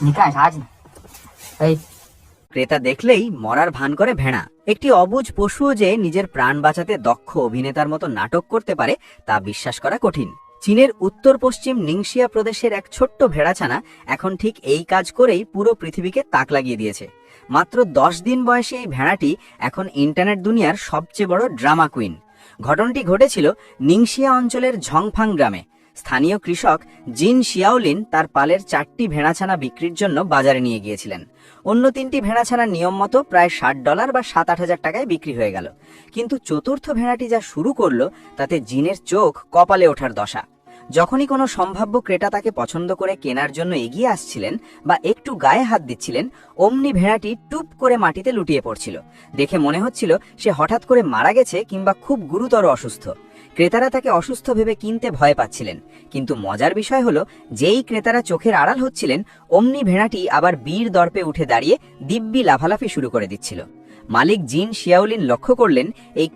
নিকাশ আজ এই ক্রেতা দেখলেই মরার ভান করে ভেড়া। একটি অবুঝ পশুও যে নিজের প্রাণ বাঁচাতে দক্ষ অভিনেতার মতো নাটক করতে পারে তা বিশ্বাস করা কঠিন। চীনের উত্তর পশ্চিম নিংশিয়া প্রদেশের এক ছোট্ট ভেড়াছানা এখন ঠিক এই কাজ করেই পুরো পৃথিবীকে তাক লাগিয়ে দিয়েছে। মাত্র 10 দিন বয়সী এই ভেড়াটি এখন ইন্টারনেট দুনিয়ার সবচেয়ে বড় ড্রামা কুইন। ঘটনাটি ঘটেছিল নিংশিয়া অঞ্চলের ঝংফাং গ্রামে। স্থানীয় কৃষক জিন শিয়াওলিন তার পালের 4টি ভেড়াছানা বিক্রির জন্য বাজারে নিয়ে গিয়েছিলেন। অন্য 3টি ভেড়াছানা নিয়ম মতো প্রায় $60 বা 7-8 টাকায় বিক্রি হয়ে গেল। কিন্তু চতুর্থ ভেড়াটি যা শুরু করলো তাতে জিনের চোখ কপালে ওঠার দশা। যখনই কোনো সম্ভাব্য ক্রেতা তাকে পছন্দ করে কেনার জন্য এগিয়ে আসছিলেন বা একটু গায়ে হাত দিচ্ছিলেন, অমনি ভেড়াটি টুপ করে মাটিতে লুটিয়ে পড়ছিল। দেখে মনে হচ্ছিল সে হঠাৎ করে মারা গেছে কিংবা খুব গুরুতর অসুস্থ। ক্রেতারা তাকে অসুস্থ ভেবে কিনতে ভয় পাচ্ছিলেন। কিন্তু মজার বিষয় হলো, যেই ক্রেতারা চোখের আড়াল হচ্ছিলেন, অমনি ভেড়াটি আবার বীর দর্পে উঠে দাঁড়িয়ে দিব্যি লাফালাফি শুরু করে দিচ্ছিল। মালিক জিন শিয়াওলিন লক্ষ্য করলেন এই